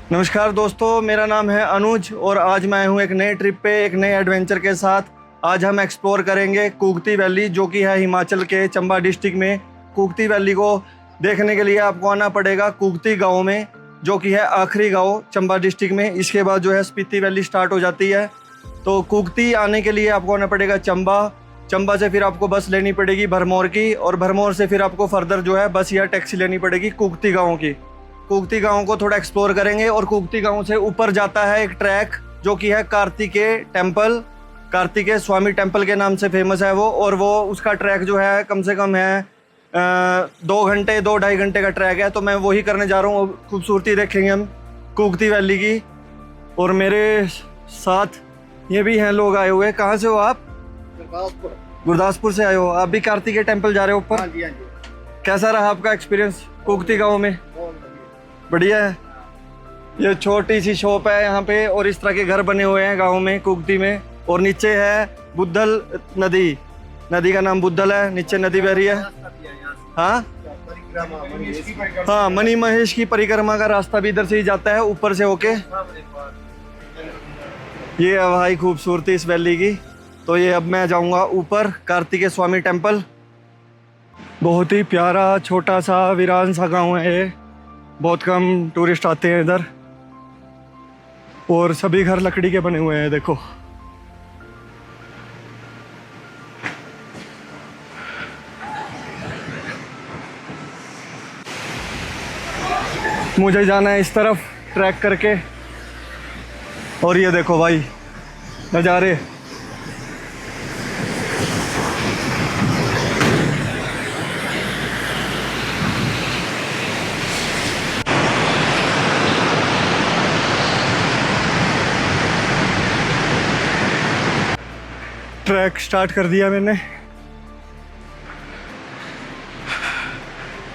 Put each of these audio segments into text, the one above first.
नमस्कार दोस्तों, मेरा नाम है अनुज और आज मैं हूं एक नए ट्रिप पे, एक नए एडवेंचर के साथ। आज हम एक्सप्लोर करेंगे कुगती वैली, जो कि है हिमाचल के चंबा डिस्ट्रिक्ट में। कुगती वैली को देखने के लिए आपको आना पड़ेगा कुगती गांव में, जो कि है आखिरी गांव चंबा डिस्ट्रिक्ट में। इसके बाद जो है स्पीति वैली स्टार्ट हो जाती है। तो कुगती आने के लिए आपको आना पड़ेगा चंबा। चंबा से फिर आपको बस लेनी पड़ेगी भरमौर की, और भरमौर से फिर आपको फर्दर जो है बस या टैक्सी लेनी पड़ेगी कुगती गाँव की। कुगती गांव को थोड़ा एक्सप्लोर करेंगे और कुगती गांव से ऊपर जाता है एक ट्रैक, जो कि है कार्तिकेय टेम्पल। कार्तिकेय स्वामी टेम्पल के नाम से फेमस है वो, और वो उसका ट्रैक जो है कम से कम है 2 घंटे का ट्रैक है। तो मैं वही करने जा रहा हूँ। खूबसूरती देखेंगे हम कुगती वैली की। और मेरे साथ ये भी हैं लोग आए हुए। कहाँ से हो आप? गुरदासपुर से आए हो। आप भी कार्तिकेय टेम्पल जा रहे हो ऊपर? हाँ जी, हाँ जी। कैसा रहा आपका एक्सपीरियंस कुगती गाँव में? बढ़िया है। ये छोटी सी शॉप है यहाँ पे, और इस तरह के घर बने हुए हैं गांव में कुगती में। और नीचे है बुद्धल नदी। नदी का नाम बुद्धल है। नीचे नदी बह रही है। हाँ हाँ, मणि महेश की परिक्रमा का रास्ता भी इधर से ही जाता है, ऊपर से होके। ये है भाई खूबसूरती इस वैली की। तो ये अब मैं जाऊँगा ऊपर कार्तिकेय स्वामी टेम्पल। बहुत ही प्यारा छोटा सा वीरान सा गाँव है ये। बहुत कम टूरिस्ट आते हैं इधर, और सभी घर लकड़ी के बने हुए हैं। देखो, मुझे जाना है इस तरफ ट्रैक करके। और ये देखो भाई नज़ारे। ट्रैक स्टार्ट कर दिया मैंने।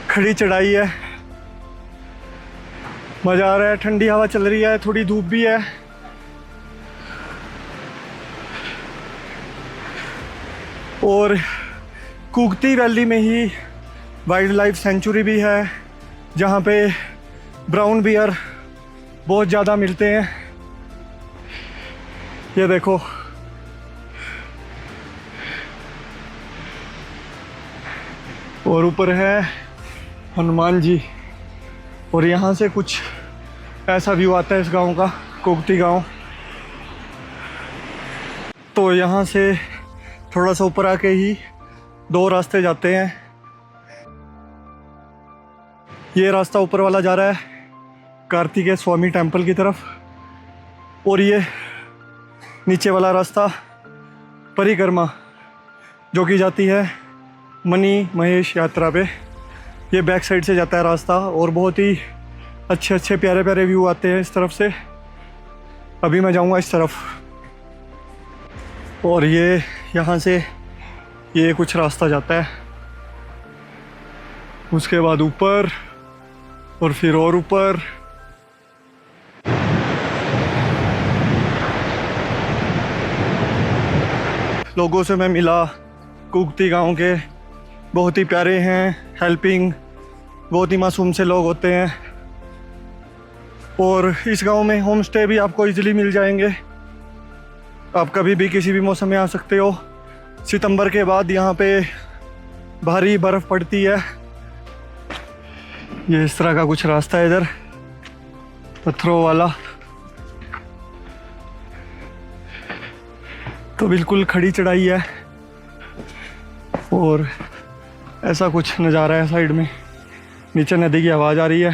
खड़ी चढ़ाई है, मज़ा आ रहा है। ठंडी हवा चल रही है, थोड़ी धूप भी है। और कुगती वैली में ही वाइल्ड लाइफ सेंचुरी भी है, जहाँ पे ब्राउन बियर बहुत ज़्यादा मिलते हैं। ये देखो, और ऊपर है हनुमान जी। और यहाँ से कुछ ऐसा व्यू आता है इस गांव का, कुगती गांव। तो यहाँ से थोड़ा सा ऊपर आके ही 2 रास्ते जाते हैं। ये रास्ता ऊपर वाला जा रहा है कार्तिकेय स्वामी टेम्पल की तरफ, और ये नीचे वाला रास्ता परिक्रमा, जो कि जाती है मणि महेश यात्रा पे। ये बैक साइड से जाता है रास्ता, और बहुत ही अच्छे अच्छे प्यारे प्यारे व्यू आते हैं इस तरफ से। अभी मैं जाऊंगा इस तरफ। और ये यहाँ से ये कुछ रास्ता जाता है, उसके बाद ऊपर, और फिर और ऊपर। लोगों से मैं मिला कुगती गांव के, बहुत ही प्यारे हैं, हेल्पिंग, बहुत ही मासूम से लोग होते हैं। और इस गांव में होम स्टे भी आपको इजीली मिल जाएंगे। आप कभी भी किसी भी मौसम में आ सकते हो। सितंबर के बाद यहाँ पे भारी बर्फ़ पड़ती है। ये इस तरह का कुछ रास्ता है इधर, पत्थरों वाला। तो बिल्कुल खड़ी चढ़ाई है, और ऐसा कुछ नज़ारा है साइड में। नीचे नदी की आवाज़ आ रही है।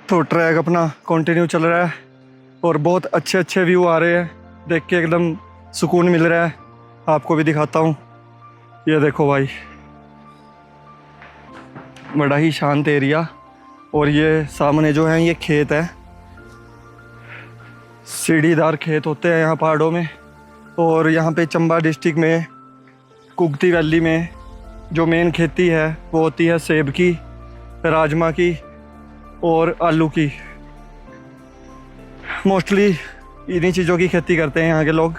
तो ट्रैक अपना कंटिन्यू चल रहा है, और बहुत अच्छे अच्छे व्यू आ रहे हैं। देख के एकदम सुकून मिल रहा है। आपको भी दिखाता हूँ। ये देखो भाई, बड़ा ही शांत एरिया। और ये सामने जो है ये खेत है, सीढ़ीदार खेत होते हैं यहाँ पहाड़ों में। और यहाँ पे चंबा डिस्ट्रिक्ट में कुगती वैली में जो मेन खेती है वो होती है सेब की, राजमा की और आलू की। मोस्टली इन्हीं चीज़ों की खेती करते हैं यहाँ के लोग।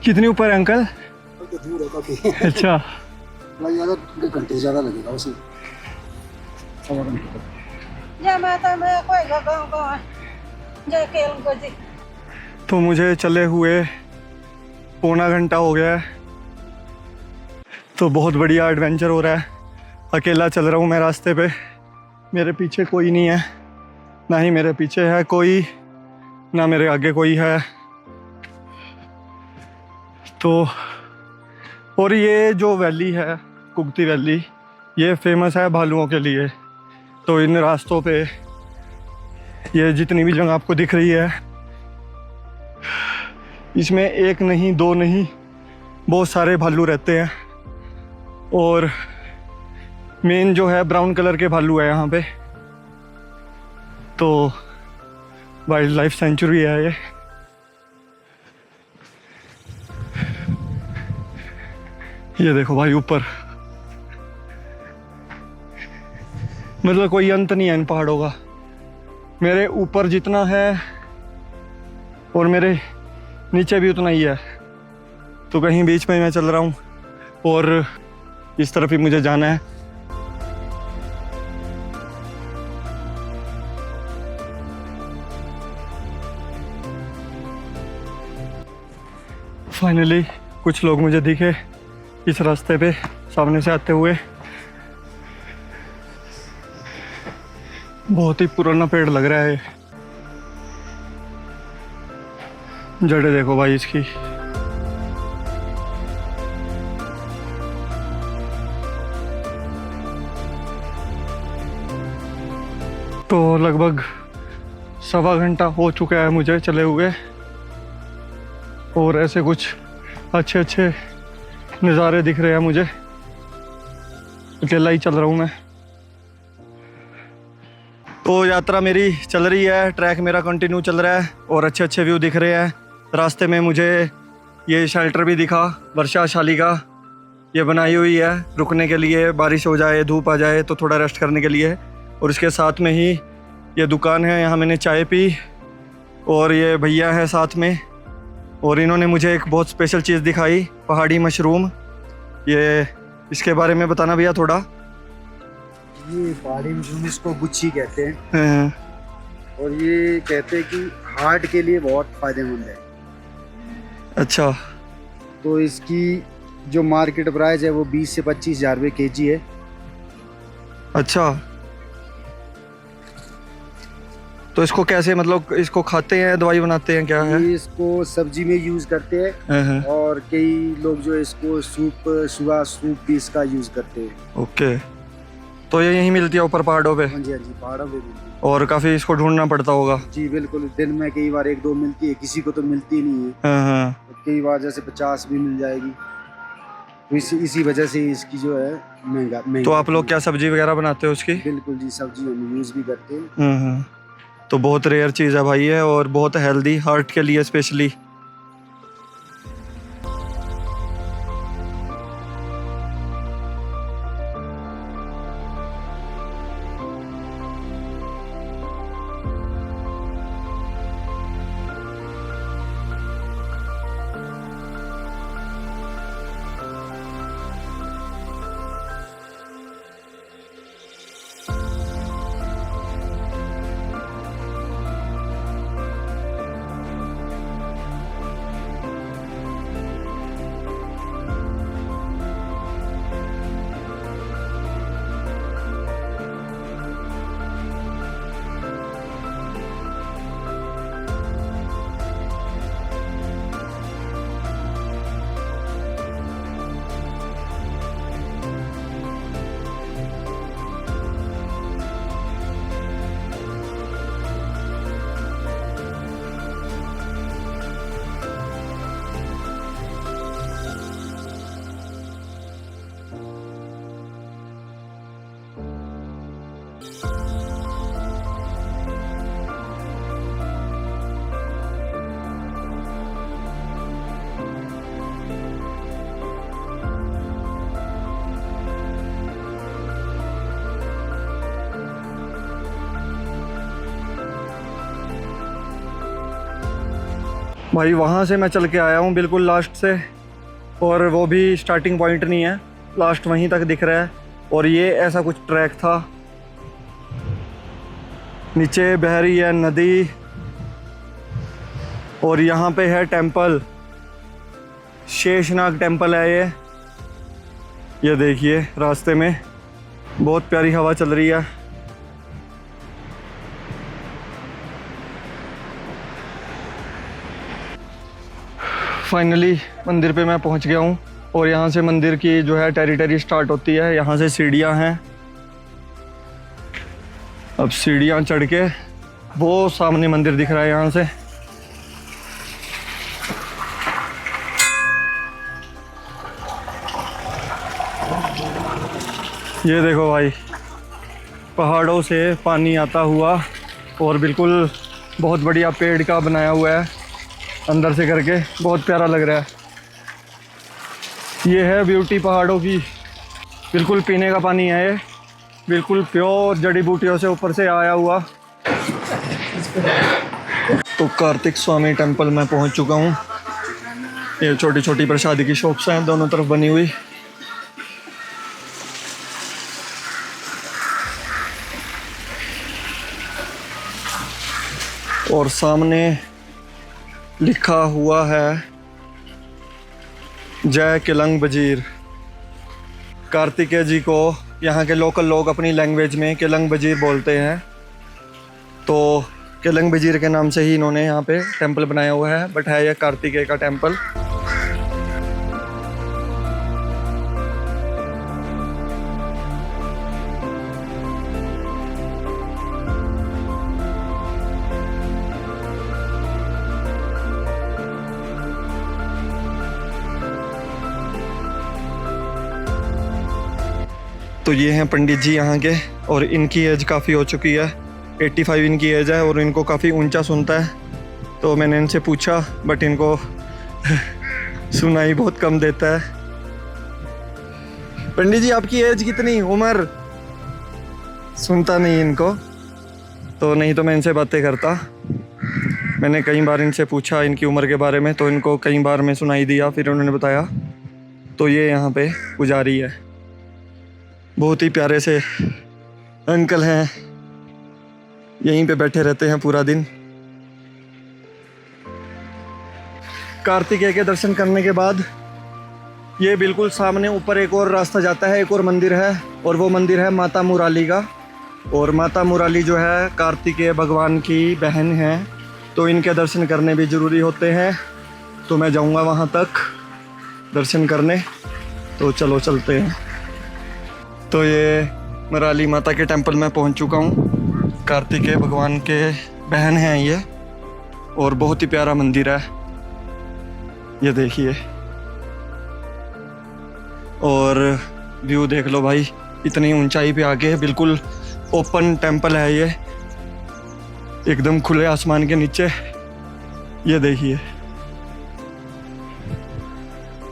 कितनी ऊपर है अंकल? तो दूर है काफी। अच्छा, लग जाएगा 2 घंटे ज़्यादा लगेगा उसमें, 1.25 घंटे तक। तो मुझे चले हुए 1.25 घंटा हो गया है। तो बहुत बढ़िया एडवेंचर हो रहा है। अकेला चल रहा हूँ मैं रास्ते पे, मेरे पीछे कोई नहीं है, ना ही मेरे पीछे है कोई, ना मेरे आगे कोई है। तो और ये जो वैली है, कुगती वैली, ये फेमस है भालुओं के लिए। तो इन रास्तों पे ये जितनी भी जगह आपको दिख रही है, इसमें 1 नहीं 2 नहीं बहुत सारे भालू रहते हैं। और मेन जो है ब्राउन कलर के भालू है यहाँ पे। तो वाइल्ड लाइफ सेंचुरी है ये। ये देखो भाई ऊपर, मतलब कोई अंत नहीं है इन पहाड़ों का। मेरे ऊपर जितना है और मेरे नीचे भी उतना ही है। तो कहीं बीच में मैं चल रहा हूँ और इस तरफ ही मुझे जाना है। फाइनली कुछ लोग मुझे दिखे इस रास्ते पे सामने से आते हुए। बहुत ही पुराना पेड़ लग रहा है। जड़ें देखो भाई इसकी। तो लगभग 1.25 घंटा हो चुका है मुझे चले हुए, और ऐसे कुछ अच्छे अच्छे नज़ारे दिख रहे हैं मुझे। अकेला ही चल रहा हूँ मैं। तो यात्रा मेरी चल रही है, ट्रैक मेरा कंटिन्यू चल रहा है और अच्छे अच्छे व्यू दिख रहे हैं। रास्ते में मुझे ये शेल्टर भी दिखा, वर्षाशाली का, ये बनाई हुई है रुकने के लिए, बारिश हो जाए धूप आ जाए तो थोड़ा रेस्ट करने के लिए। और इसके साथ में ही ये दुकान है, यहाँ मैंने चाय पी। और ये भैया है साथ में, और इन्होंने मुझे एक बहुत स्पेशल चीज़ दिखाई, पहाड़ी मशरूम। ये इसके बारे में बताना भैया थोड़ा। ये पहाड़ी मशरूम, इसको गुच्छी कहते हैं। हाँ, और ये कहते हैं कि हार्ट के लिए बहुत फायदेमंद है। अच्छा। तो इसकी जो मार्केट प्राइस है वो 20 से 25 हज़ार रुपये kg है। अच्छा, तो इसको कैसे, मतलब इसको खाते हैं, दवाई बनाते हैं, क्या है? ये इसको सब्जी में यूज़ करते हैं, हाँ, और कई लोग जो है इसको सुबह सूप भी इसका यूज़ करते हैं। ओके। तो ये यहीं मिलती है ऊपर पहाड़ों पे? हाँ जी, हाँ जी, पहाड़ों पे मिलती है। और काफ़ी इसको ढूंढना पड़ता होगा? जी बिल्कुल, दिन में कई बार 1-2 मिलती है, किसी को तो मिलती नहीं है। हाँ हाँ। तो कई बार जैसे 50 भी मिल जाएगी। तो इसी वजह से इसकी जो है महंगा। तो आप लोग क्या सब्जी वगैरह बनाते हो उसकी? बिल्कुल जी, सब्जी हम यूज़ भी करते हैं। हाँ। तो बहुत रेयर चीज़ है भाई ये, और बहुत हेल्दी, हार्ट के लिए स्पेशली। भाई वहाँ से मैं चल के आया हूँ बिल्कुल लास्ट से, और वो भी स्टार्टिंग पॉइंट नहीं है, लास्ट वहीं तक दिख रहा है। और ये ऐसा कुछ ट्रैक था, नीचे बह रही है नदी, और यहाँ पे है टेंपल, शेषनाग टेंपल है ये देखिए। रास्ते में बहुत प्यारी हवा चल रही है। फाइनली मंदिर पे मैं पहुंच गया हूँ, और यहाँ से मंदिर की जो है टेरिटरी स्टार्ट होती है। यहाँ से सीढ़ियाँ हैं, अब सीढ़ियाँ चढ़ के वो सामने मंदिर दिख रहा है यहाँ से। ये देखो भाई, पहाड़ों से पानी आता हुआ, और बिल्कुल बहुत बढ़िया पेड़ का बनाया हुआ है अंदर से करके, बहुत प्यारा लग रहा है। ये है ब्यूटी पहाड़ों की, बिल्कुल पीने का पानी है ये, बिल्कुल प्योर जड़ी बूटियों से ऊपर से आया हुआ। तो कार्तिक स्वामी टेंपल में पहुंच चुका हूँ। ये छोटी छोटी प्रसादी की शॉप्स हैं दोनों तरफ बनी हुई। और सामने लिखा हुआ है जय केलंग बजीर। कार्तिकेय जी को यहाँ के लोकल लोग अपनी लैंग्वेज में केलंग बजीर बोलते हैं, तो केलंग बजीर के नाम से ही इन्होंने यहाँ पे टेंपल बनाया हुआ है, बट है यह कार्तिकेय का टेंपल। तो ये हैं पंडित जी यहाँ के, और इनकी एज काफ़ी हो चुकी है, 85 इनकी एज है, और इनको काफ़ी ऊंचा सुनता है। तो मैंने इनसे पूछा, बट इनको सुनाई बहुत कम देता है। पंडित जी आपकी एज कितनी, उम्र? सुनता नहीं इनको, तो नहीं तो मैं इनसे बातें करता। मैंने कई बार इनसे पूछा इनकी उम्र के बारे में, तो इनको कई बार में सुनाई दिया, फिर उन्होंने बताया। तो ये यहाँ पे पुजारी है, बहुत ही प्यारे से अंकल हैं, यहीं पे बैठे रहते हैं पूरा दिन। कार्तिकेय के दर्शन करने के बाद ये बिल्कुल सामने ऊपर एक और रास्ता जाता है, एक और मंदिर है, और वो मंदिर है माता मुराली का। और माता मुराली जो है कार्तिकेय भगवान की बहन है, तो इनके दर्शन करने भी ज़रूरी होते हैं। तो मैं जाऊंगा वहाँ तक दर्शन करने, तो चलो चलते हैं। तो ये मुराली माता के टेंपल में पहुँच चुका हूँ। कार्तिकेय भगवान के बहन हैं ये, और बहुत ही प्यारा मंदिर है, ये देखिए। और व्यू देख लो भाई, इतनी ऊंचाई पे आके बिल्कुल ओपन टेंपल है ये, एकदम खुले आसमान के नीचे, ये देखिए।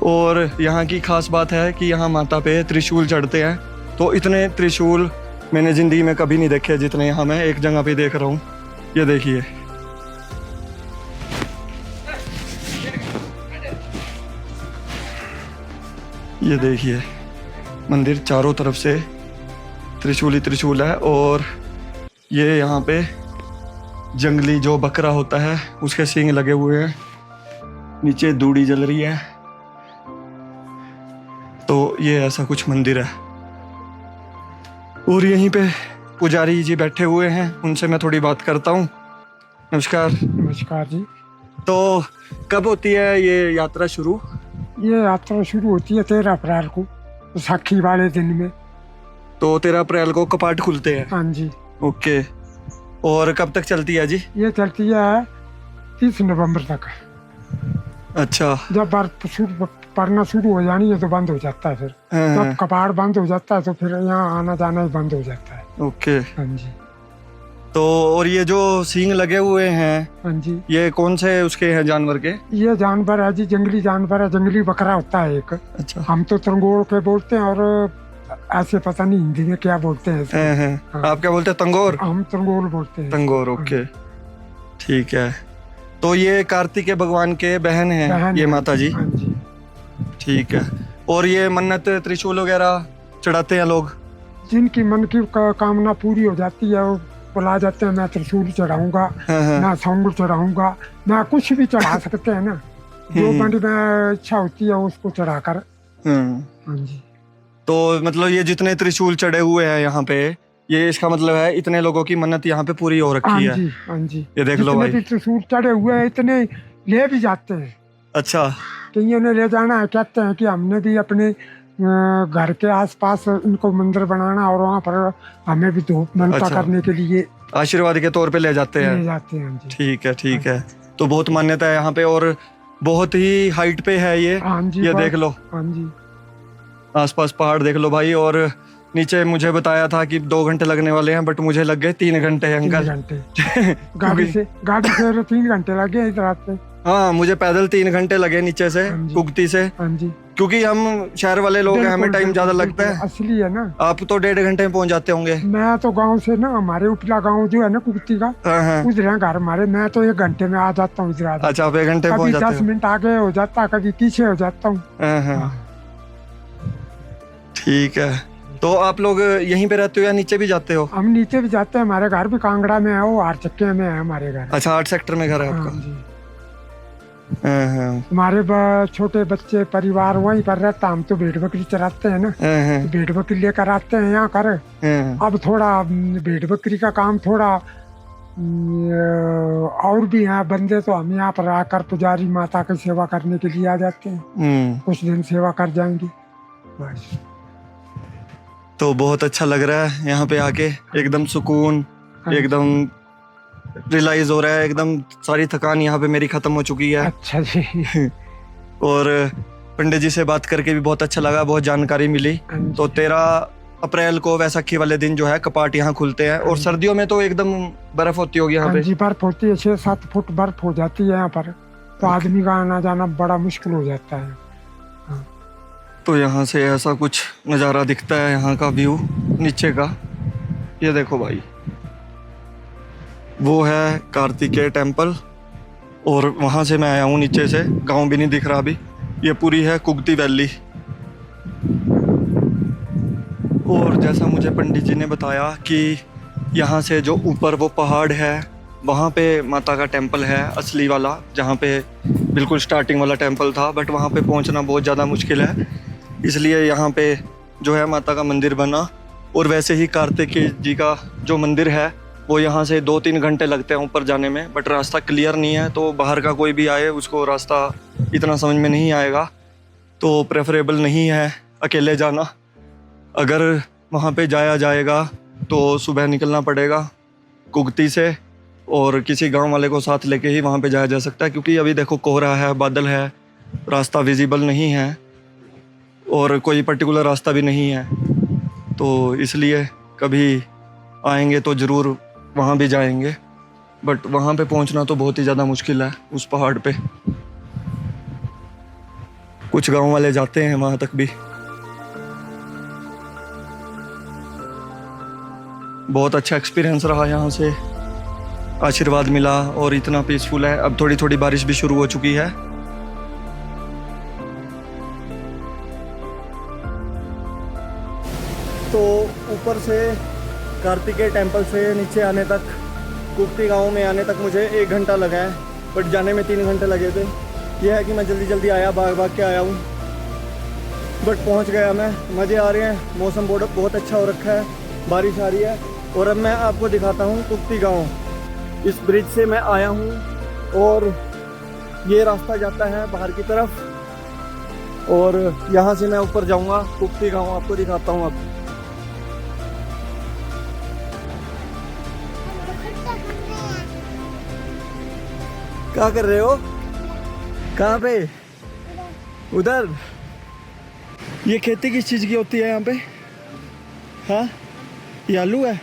और यहाँ की खास बात है कि यहाँ माता पे त्रिशूल चढ़ते हैं, तो इतने त्रिशूल मैंने ज़िंदगी में कभी नहीं देखे जितने यहाँ मैं एक जगह पे देख रहा हूँ, ये देखिए। ये देखिए मंदिर चारों तरफ से त्रिशूल ही त्रिशूल है, और ये यहाँ पे जंगली जो बकरा होता है उसके सींग लगे हुए हैं, नीचे दूड़ी जल रही है। तो ये ऐसा कुछ मंदिर है, और यहीं पे पुजारी जी बैठे हुए हैं, उनसे मैं थोड़ी बात करता हूँ। नमस्कार। नमस्कार जी। तो कब होती है ये यात्रा शुरू? ये यात्रा शुरू होती है 13 अप्रैल को, साखी वाले दिन में। तो 13 अप्रैल को कपाट खुलते हैं? हाँ जी। ओके। और कब तक चलती है जी? ये चलती है 30 नवंबर तक। अच्छा। जब बर्फ पड़ना शुरू हो जानी है तो बंद हो जाता है, फिर जब कपाट बंद हो जाता है तो फिर यहाँ आना जाना ही बंद हो जाता है। ओके। हाँ जी। तो और ये जो सींग लगे हुए हैं, हाँ जी, ये कौन से उसके हैं जानवर के? ये जानवर है जी, जंगली जानवर है, जंगली बकरा होता है एक। अच्छा। हम तो तंगोर के बोलते हैं, और ऐसे पता नहीं हिंदी में क्या बोलते हैं। हाँ। आप क्या बोलते हैं? तंगोर? हम तंगोर बोलते हैं। तंगोर, ओके, ठीक है। तो ये कार्तिकेय भगवान के बहन है बहन ये है। माता जी। हाँ जी। ठीक है। और ये मन्नत त्रिशूल वगैरह चढ़ाते हैं लोग? जिनकी मन की कामना पूरी हो जाती है वो बुला जाते हैं, मैं त्रिशूल चढ़ाऊंगा, हाँ हाँ। मैं सौंग चढ़ाऊंगा, मैं कुछ भी चढ़ा सकते हैं ना, जो मन में इच्छा होती है उसको चढ़ाकर। हाँ जी। तो मतलब ये जितने त्रिशूल चढ़े हुए हैं यहाँ पे, ये इसका मतलब है इतने लोगों की मन्नत यहाँ पे पूरी हो हाँ रखी है। जी। हाँ जी। ये देख लो जितने भाई। भी त्रिशूल चढ़े हुए हैं इतने ले भी जाते हैं। अच्छा। कईयों ने ले जाना है, कहते हैं कि हमने भी अपने घर के आसपास इनको मंदिर बनाना और वहाँ पर हमें भी धूप मनता अच्छा। करने के लिए आशीर्वाद के तौर पे ले जाते ले हैं। जाते हैं। जी। ठीक है ठीक है। तो बहुत मान्यता है यहाँ पे और बहुत ही हाइट पे है ये। हाँ जी। ये देख लो, हाँ जी। आसपास पहाड़ देख लो भाई। और नीचे मुझे बताया था कि 2 घंटे लगने वाले हैं, बट मुझे लग गए 3 घंटे 3 अंकल। घंटे गाड़ी से 3 घंटे लगे इधर आते। हाँ, मुझे पैदल 3 घंटे लगे नीचे से हाँ जी। कुगती से, हाँ जी। क्योंकि हम शहर वाले लोग हैं, हमें बिल्कुल, टाइम ज्यादा बिल्कुल, लगता है। असली है ना। आप तो 1.5 घंटे में पहुंच जाते होंगे। मैं तो गांव से ना, हमारे उपला गांव जो है ना कुगती का, हाँ हाँ। उधर है घर हमारे। मैं तो 1 घंटे में आ जाता हूँ इधर आ जाता अच्छा, आप 1 घंटे में हूँ। पहुंच कभी जाते 10 हो। मिनट आगे हो जाता, कभी पीछे हो जाता हूँ। हाँ हाँ। ठीक है। तो आप लोग यहीं पे रहते हो या नीचे भी जाते हो? हम नीचे भी जाते हैं, हमारे घर भी कांगड़ा में है, वो 8 चक्के में है हमारे घर। अच्छा, 8 सेक्टर में घर है हाँ आपका? जी। हाँ हाँ। हमारे छोटे बच्चे परिवार वहीं पर रहता, हम तो भेड़ बकरी चराते हैं ना, हाँ हाँ। भेड़ बकरी लेकर आते हैं यहाँ कर। हाँ। अब थोड़ा भेड़ बकरी का काम थोड़ा और भी यहाँ बंदे, तो हम यहाँ पर आकर पुजारी माता की सेवा करने के लिए आ जाते हैं। कुछ दिन सेवा कर जाएंगे बस। तो बहुत अच्छा लग रहा है यहाँ पे आके, एकदम सुकून, एकदम रियलाइज हो रहा है, एकदम सारी थकान यहाँ पे मेरी खत्म हो चुकी है। अच्छा जी। और पंडित जी से बात करके भी बहुत अच्छा लगा, बहुत जानकारी मिली। तो 13 अप्रैल को वैसाखी वाले दिन जो है कपाट यहाँ खुलते हैं। और सर्दियों में तो एकदम बर्फ होती होगी यहाँ हाँ पे? जी, बर्फ होती है, 6-7 फुट बर्फ हो जाती है यहाँ पर, तो आदमी का आना जाना बड़ा मुश्किल हो जाता है। तो यहाँ से ऐसा कुछ नज़ारा दिखता है, यहाँ का व्यू नीचे का। ये देखो भाई, वो है कार्तिकेय टेम्पल। और वहाँ से मैं आया हूँ नीचे से, गांव भी नहीं दिख रहा अभी। ये पूरी है कुगती वैली। और जैसा मुझे पंडित जी ने बताया कि यहाँ से जो ऊपर वो पहाड़ है, वहाँ पे माता का टेम्पल है असली वाला, जहाँ पे बिल्कुल स्टार्टिंग वाला टेम्पल था। बट वहाँ पे पहुँचना बहुत ज़्यादा मुश्किल है, इसलिए यहाँ पे जो है माता का मंदिर बना। और वैसे ही कार्तिकेय जी का जो मंदिर है वो यहाँ से 2-3 घंटे लगते हैं ऊपर जाने में। बट रास्ता क्लियर नहीं है, तो बाहर का कोई भी आए उसको रास्ता इतना समझ में नहीं आएगा, तो प्रेफरेबल नहीं है अकेले जाना। अगर वहाँ पे जाया जाएगा तो सुबह निकलना पड़ेगा कुगती से, और किसी गांव वाले को साथ लेके ही वहाँ पे जाया जा सकता है, क्योंकि अभी देखो कोहरा है, बादल है, रास्ता विजिबल नहीं है और कोई पर्टिकुलर रास्ता भी नहीं है। तो इसलिए कभी आएंगे तो ज़रूर वहाँ भी जाएंगे, बट वहाँ पे पहुँचना तो बहुत ही ज़्यादा मुश्किल है उस पहाड़ पे। कुछ गांव वाले जाते हैं वहाँ तक भी। बहुत अच्छा एक्सपीरियंस रहा यहाँ से, आशीर्वाद मिला और इतना पीसफुल है। अब थोड़ी थोड़ी बारिश भी शुरू हो चुकी है। तो ऊपर से कार्तिकेय टेम्पल से नीचे आने तक, कुगती गांव में आने तक मुझे 1 घंटा लगा है, बट जाने में 3 घंटे लगे थे। यह है कि मैं जल्दी जल्दी आया, भाग भाग के आया हूँ, बट पहुँच गया मैं। मज़े आ रहे हैं, मौसम बहुत अच्छा हो रखा है, बारिश आ रही है। और अब मैं आपको दिखाता हूँ कुगती गांव। इस ब्रिज से मैं आया हूँ और ये रास्ता जाता है बाहर की तरफ, और यहाँ से मैं ऊपर जाऊँगा कुगती गांव, आपको दिखाता हूँ। अब क्या कर रहे हो? कहाँ पे? उधर। ये खेती किस चीज़ की होती है यहाँ पे? हाँ, ये आलू है।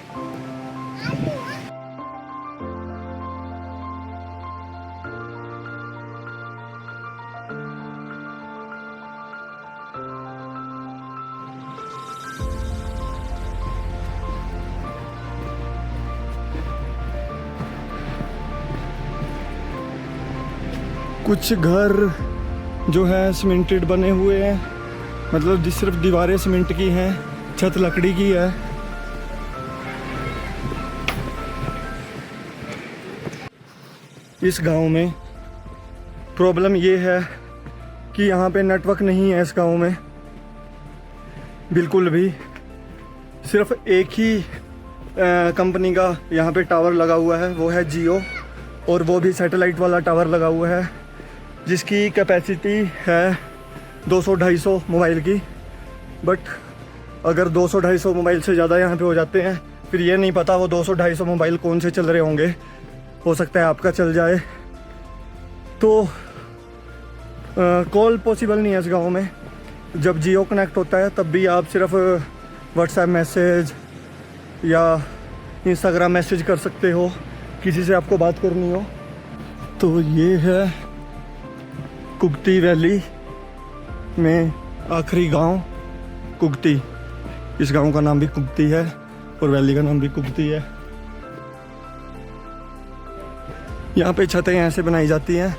कुछ घर जो है सीमेंटेड बने हुए हैं, मतलब सिर्फ दीवारें सीमेंट की हैं, छत लकड़ी की है। इस गांव में प्रॉब्लम ये है कि यहाँ पे नेटवर्क नहीं है। इस गांव में बिल्कुल भी, सिर्फ एक ही कंपनी का यहाँ पे टावर लगा हुआ है, वो है जियो, और वो भी सैटेलाइट वाला टावर लगा हुआ है जिसकी कैपेसिटी है 200-250 मोबाइल की। बट अगर 200-250 मोबाइल से ज़्यादा यहाँ पे हो जाते हैं, फिर ये नहीं पता वो 200-250 मोबाइल कौन से चल रहे होंगे, हो सकता है आपका चल जाए। तो कॉल पॉसिबल नहीं है इस गांव में। जब जियो कनेक्ट होता है तब भी आप सिर्फ व्हाट्सएप मैसेज या इंस्टाग्राम मैसेज कर सकते हो किसी से आपको बात करनी हो। तो ये है कुगती वैली में आखिरी गांव कुगती। इस गांव का नाम भी कुगती है और वैली का नाम भी कुगती है। यहाँ पे छतें ऐसे बनाई जाती हैं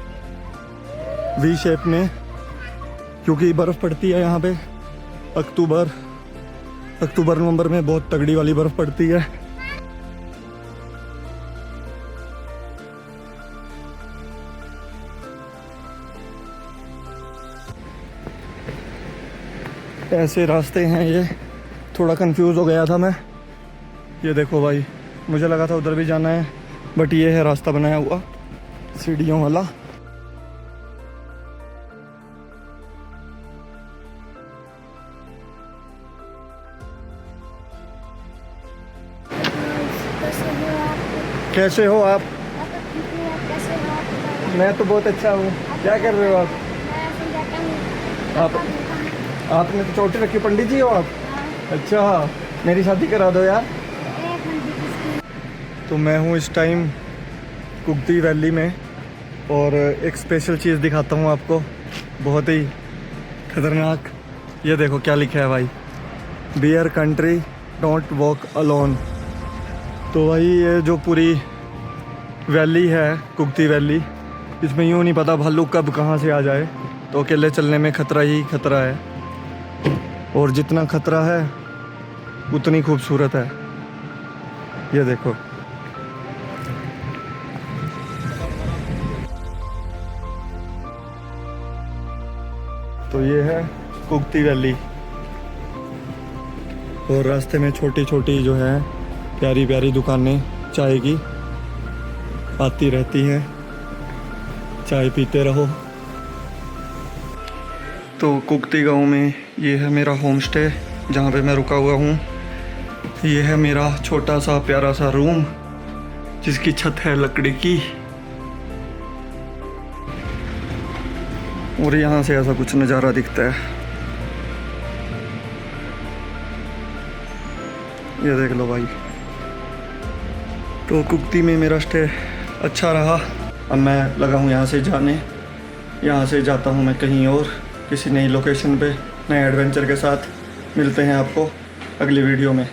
वी शेप में, क्योंकि बर्फ़ पड़ती है यहाँ पे। अक्टूबर नवंबर में बहुत तगड़ी वाली बर्फ़ पड़ती है। ऐसे रास्ते हैं ये, थोड़ा कंफ्यूज हो गया था मैं। ये देखो भाई, मुझे लगा था उधर भी जाना है, बट ये है रास्ता बनाया हुआ सीढ़ियों वाला। कैसे हो आप? मैं तो बहुत अच्छा हूँ। क्या कर रहे हो आप? आपने तो चोटी रखी, पंडित जी हो आप? अच्छा, मेरी शादी करा दो यार। तो मैं हूँ इस टाइम कुगती वैली में, और एक स्पेशल चीज़ दिखाता हूँ आपको, बहुत ही खतरनाक। ये देखो क्या लिखा है भाई, bear country don't walk alone. तो भाई ये जो पूरी वैली है कुगती वैली, इसमें यूँ नहीं पता भालू कब कहाँ से आ जाए, तो अकेले चलने में खतरा ही खतरा है। और जितना खतरा है उतनी खूबसूरत है। ये देखो, तो ये है कुगती वैली, और रास्ते में छोटी छोटी जो है प्यारी प्यारी दुकानें चाय की आती रहती हैं, चाय पीते रहो। तो कुगती गांव में ये है मेरा होम स्टे जहाँ पे मैं रुका हुआ हूँ। ये है मेरा छोटा सा प्यारा सा रूम जिसकी छत है लकड़ी की, और यहाँ से ऐसा कुछ नज़ारा दिखता है। ये देख लो भाई। तो कुगती में मेरा स्टे अच्छा रहा। अब मैं लगा हूँ यहाँ से जाने, यहाँ से जाता हूँ मैं कहीं और, किसी नई लोकेशन पे नए एडवेंचर के साथ। मिलते हैं आपको अगली वीडियो में।